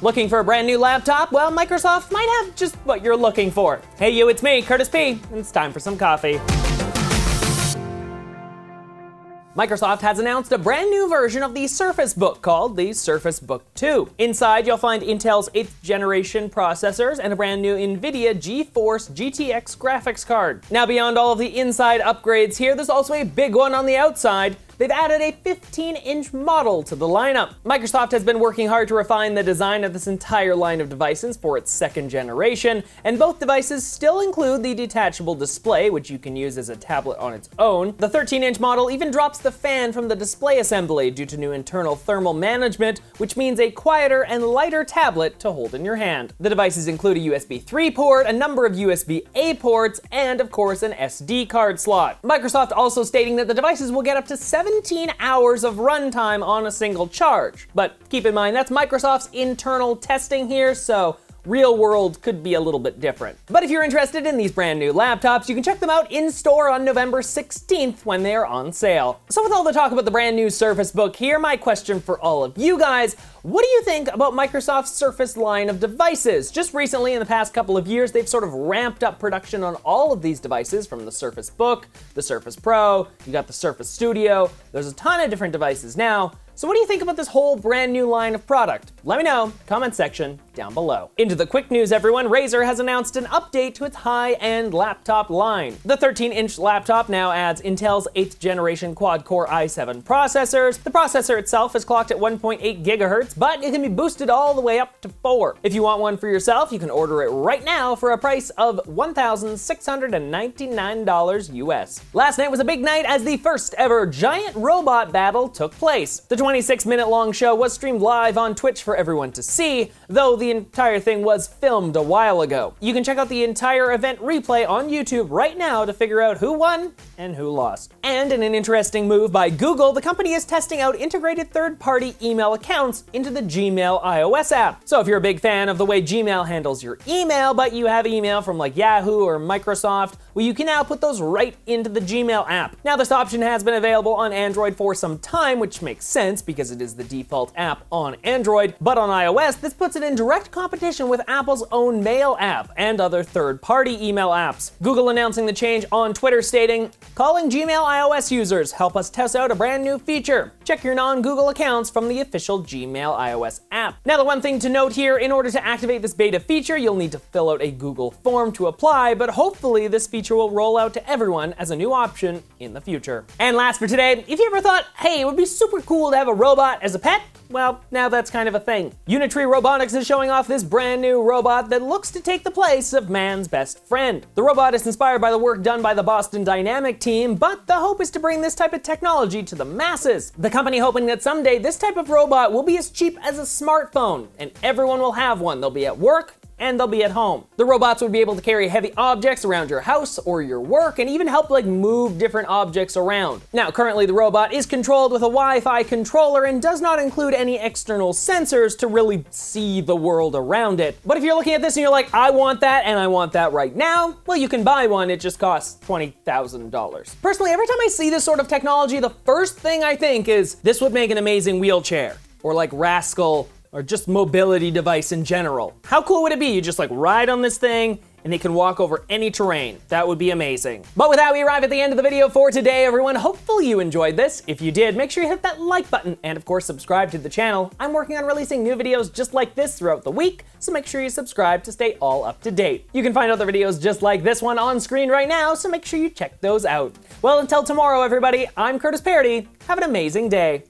Looking for a brand new laptop? Well, Microsoft might have just what you're looking for. Hey you, it's me, Curtis P, and it's time for some coffee. Microsoft has announced a brand new version of the Surface Book called the Surface Book 2. Inside, you'll find Intel's 8th generation processors and a brand new NVIDIA GeForce GTX graphics card. Now, beyond all of the inside upgrades here, there's also a big one on the outside. They've added a 15-inch model to the lineup. Microsoft has been working hard to refine the design of this entire line of devices for its 2nd generation, and both devices still include the detachable display, which you can use as a tablet on its own. The 13-inch model even drops the fan from the display assembly due to new internal thermal management, which means a quieter and lighter tablet to hold in your hand. The devices include a USB 3 port, a number of USB-A ports, and of course an SD card slot. Microsoft also stating that the devices will get up to 17 hours of runtime on a single charge. But keep in mind, that's Microsoft's internal testing here, so real world could be a little bit different. But if you're interested in these brand new laptops, you can check them out in store on November 16th when they are on sale. So with all the talk about the brand new Surface Book here, my question for all of you guys: what do you think about Microsoft's Surface line of devices? Just recently, in the past couple of years, they've sort of ramped up production on all of these devices, from the Surface Book, the Surface Pro, you got the Surface Studio. There's a ton of different devices now. So what do you think about this whole brand new line of product? Let me know, comment section down below. Into the quick news, everyone. Razer has announced an update to its high-end laptop line. The 13-inch laptop now adds Intel's 8th generation quad-core i7 processors. The processor itself is clocked at 1.8 gigahertz, but it can be boosted all the way up to 4. If you want one for yourself, you can order it right now for a price of $1,699 US. Last night was a big night as the first ever giant robot battle took place. The 26-minute long show was streamed live on Twitch for everyone to see, though the entire thing was filmed a while ago. You can check out the entire event replay on YouTube right now to figure out who won and who lost. And in an interesting move by Google, the company is testing out integrated third-party email accounts into the Gmail iOS app. So if you're a big fan of the way Gmail handles your email, but you have email from like Yahoo or Microsoft, well, you can now put those right into the Gmail app. Now, this option has been available on Android for some time, which makes sense because it is the default app on Android, but on iOS, this puts it in direct competition with Apple's own Mail app and other third-party email apps. Google announcing the change on Twitter, stating, "Calling Gmail iOS users, help us test out a brand new feature. Check your non-Google accounts from the official Gmail iOS app." Now, the one thing to note here, in order to activate this beta feature, you'll need to fill out a Google form to apply, but hopefully this feature will roll out to everyone as a new option in the future. And last for today, if you ever thought, hey, it would be super cool to have a robot as a pet, well, now that's kind of a thing. Unitree Robotics is showing off this brand new robot that looks to take the place of man's best friend. The robot is inspired by the work done by the Boston Dynamic team, but the hope is to bring this type of technology to the masses. The company hoping that someday this type of robot will be as cheap as a smartphone, and everyone will have one. They'll be at work, and they'll be at home. The robots would be able to carry heavy objects around your house or your work, and even help like move different objects around. Now, currently the robot is controlled with a Wi-Fi controller and does not include any external sensors to really see the world around it. But if you're looking at this and you're like, I want that and I want that right now, well, you can buy one. It just costs $20,000. Personally, every time I see this sort of technology, the first thing I think is this would make an amazing wheelchair, or like Rascal, or just mobility device in general. How cool would it be? You just like ride on this thing and it can walk over any terrain. That would be amazing. But with that, we arrive at the end of the video for today, everyone. Hopefully you enjoyed this. If you did, make sure you hit that like button and of course subscribe to the channel. I'm working on releasing new videos just like this throughout the week, so make sure you subscribe to stay all up to date. You can find other videos just like this one on screen right now, so make sure you check those out. Well, until tomorrow, everybody, I'm Curtis Paradis. Have an amazing day.